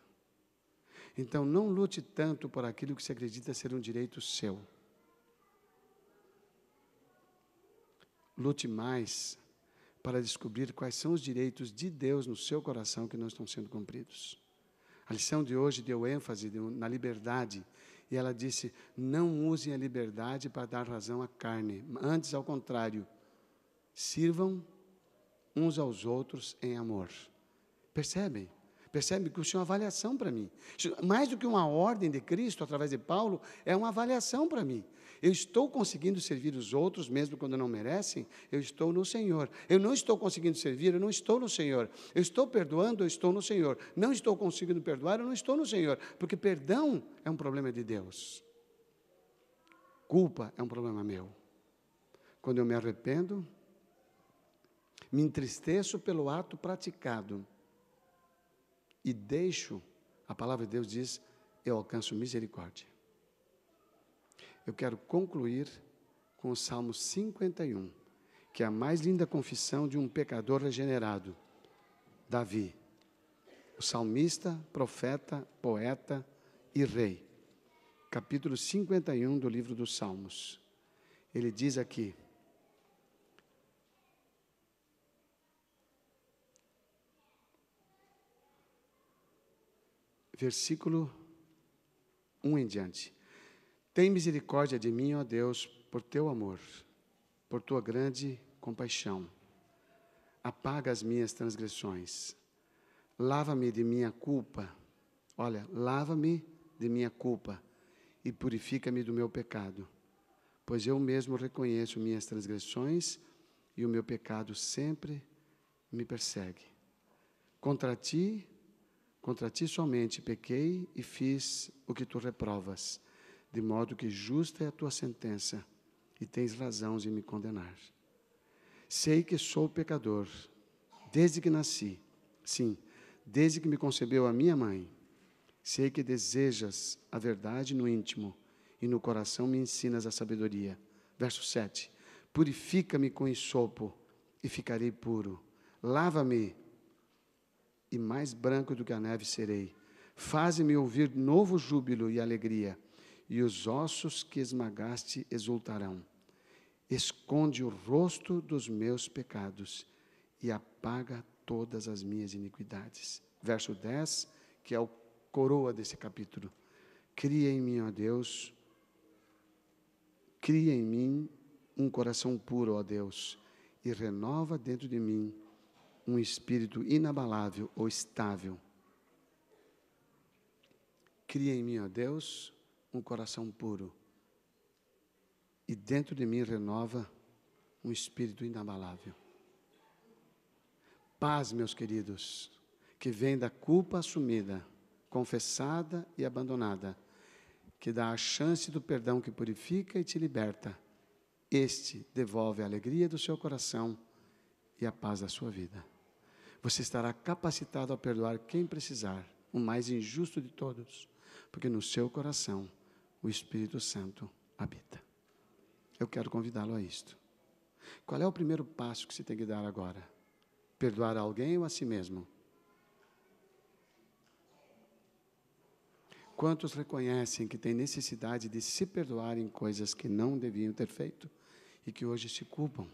Então, não lute tanto por aquilo que você acredita ser um direito seu. Lute mais para descobrir quais são os direitos de Deus no seu coração que não estão sendo cumpridos. A lição de hoje deu ênfase na liberdade, e ela disse, não usem a liberdade para dar razão à carne, antes, ao contrário, sirvam uns aos outros em amor. Percebem? Percebe que isso é uma avaliação para mim. Mais do que uma ordem de Cristo, através de Paulo, é uma avaliação para mim. Eu estou conseguindo servir os outros, mesmo quando não merecem, eu estou no Senhor. Eu não estou conseguindo servir, eu não estou no Senhor. Eu estou perdoando, eu estou no Senhor. Não estou conseguindo perdoar, eu não estou no Senhor. Porque perdão é um problema de Deus. Culpa é um problema meu. Quando eu me arrependo, me entristeço pelo ato praticado, e deixo, a palavra de Deus diz, eu alcanço misericórdia. Eu quero concluir com o Salmo 51, que é a mais linda confissão de um pecador regenerado, Davi, o salmista, profeta, poeta e rei. Capítulo 51 do livro dos Salmos. Ele diz aqui, versículo 1 em diante. Tem misericórdia de mim, ó Deus, por teu amor, por tua grande compaixão. Apaga as minhas transgressões. Lava-me de minha culpa. Olha, lava-me de minha culpa e purifica-me do meu pecado. Pois eu mesmo reconheço minhas transgressões e o meu pecado sempre me persegue. Contra ti somente pequei e fiz o que tu reprovas, de modo que justa é a tua sentença, e tens razão em me condenar. Sei que sou pecador, desde que nasci, sim, desde que me concebeu a minha mãe. Sei que desejas a verdade no íntimo, e no coração me ensinas a sabedoria. Verso 7. Purifica-me com ensopo, e ficarei puro. Lava-me, e mais branco do que a neve serei. Faze-me ouvir novo júbilo e alegria, e os ossos que esmagaste exultarão. Esconde o rosto dos meus pecados e apaga todas as minhas iniquidades. Verso 10, que é o coroa desse capítulo. Cria em mim, ó Deus, cria em mim um coração puro, ó Deus, e renova dentro de mim um espírito inabalável ou estável. Cria em mim, ó Deus, um coração puro, e dentro de mim renova um espírito inabalável. Paz, meus queridos, que vem da culpa assumida, confessada e abandonada, que dá a chance do perdão que purifica e te liberta. Este devolve a alegria do seu coração e a paz da sua vida. Você estará capacitado a perdoar quem precisar, o mais injusto de todos, porque no seu coração o Espírito Santo habita. Eu quero convidá-lo a isto. Qual é o primeiro passo que você tem que dar agora? Perdoar alguém ou a si mesmo? Quantos reconhecem que têm necessidade de se perdoar em coisas que não deviam ter feito e que hoje se culpam,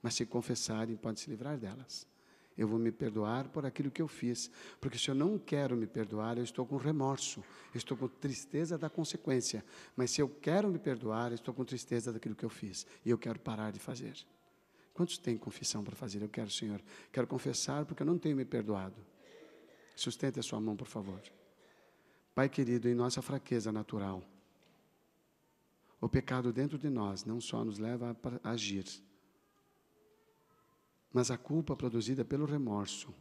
mas se confessarem podem se livrar delas? Eu vou me perdoar por aquilo que eu fiz, porque se eu não quero me perdoar, eu estou com remorso, eu estou com tristeza da consequência, mas se eu quero me perdoar, eu estou com tristeza daquilo que eu fiz, e eu quero parar de fazer. Quantos têm confissão para fazer? Eu quero, Senhor, quero confessar porque eu não tenho me perdoado. Sustente a sua mão, por favor. Pai querido, em nossa fraqueza natural, o pecado dentro de nós não só nos leva a agir, mas a culpa produzida pelo remorso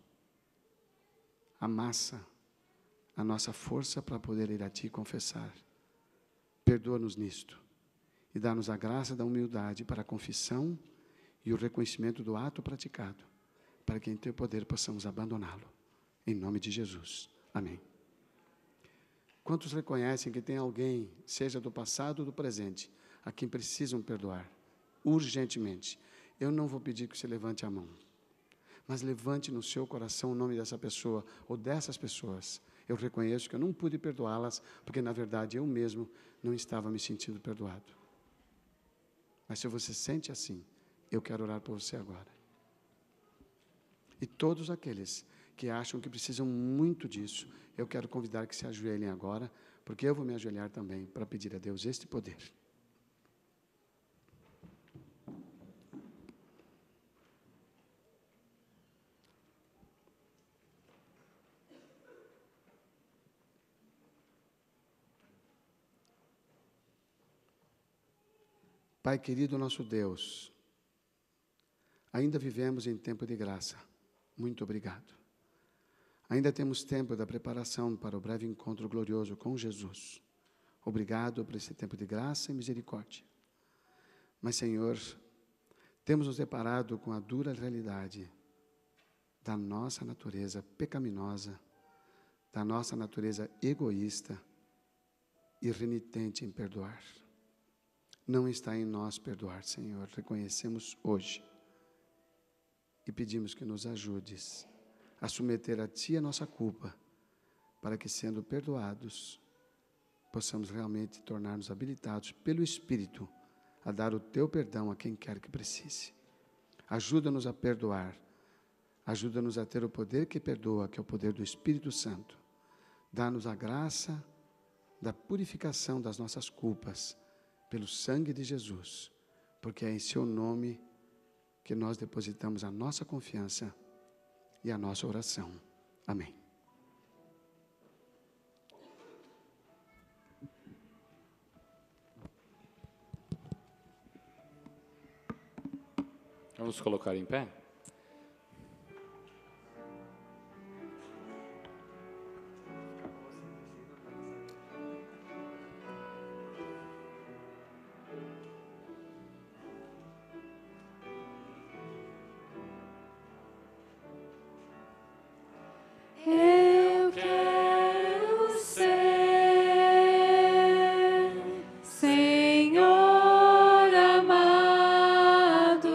amassa a nossa força para poder ir a Ti confessar. Perdoa-nos nisto e dá-nos a graça da humildade para a confissão e o reconhecimento do ato praticado, para que em Teu poder possamos abandoná-lo. Em nome de Jesus. Amém. Quantos reconhecem que tem alguém, seja do passado ou do presente, a quem precisam perdoar, urgentemente? Eu não vou pedir que você levante a mão, mas levante no seu coração o nome dessa pessoa ou dessas pessoas. Eu reconheço que eu não pude perdoá-las, porque na verdade eu mesmo não estava me sentindo perdoado. Mas se você sente assim, eu quero orar por você agora. E todos aqueles que acham que precisam muito disso, eu quero convidar que se ajoelhem agora, porque eu vou me ajoelhar também para pedir a Deus este poder. Pai querido, nosso Deus, ainda vivemos em tempo de graça. Muito obrigado. Ainda temos tempo da preparação para o breve encontro glorioso com Jesus. Obrigado por esse tempo de graça e misericórdia. Mas, Senhor, temos nos deparado com a dura realidade da nossa natureza pecaminosa, da nossa natureza egoísta e renitente em perdoar. Não está em nós perdoar, Senhor, reconhecemos hoje e pedimos que nos ajudes a submeter a Ti a nossa culpa, para que, sendo perdoados, possamos realmente tornar-nos habilitados pelo Espírito a dar o Teu perdão a quem quer que precise. Ajuda-nos a perdoar, ajuda-nos a ter o poder que perdoa, que é o poder do Espírito Santo. Dá-nos a graça da purificação das nossas culpas, pelo sangue de Jesus, porque é em Seu nome que nós depositamos a nossa confiança e a nossa oração. Amém. Vamos colocar em pé? Eu quero ser, Senhor amado,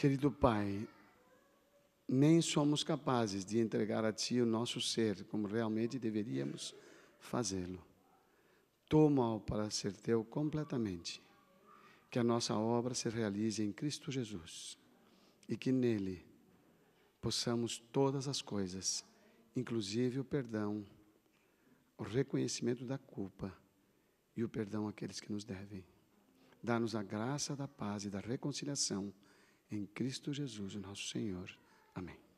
Querido Pai, nem somos capazes de entregar a Ti o nosso ser como realmente deveríamos fazê-lo. Toma-o para ser Teu completamente. Que a nossa obra se realize em Cristo Jesus e que nele possamos todas as coisas, inclusive o perdão, o reconhecimento da culpa e o perdão àqueles que nos devem. Dá-nos a graça da paz e da reconciliação em Cristo Jesus, o nosso Senhor. Amém.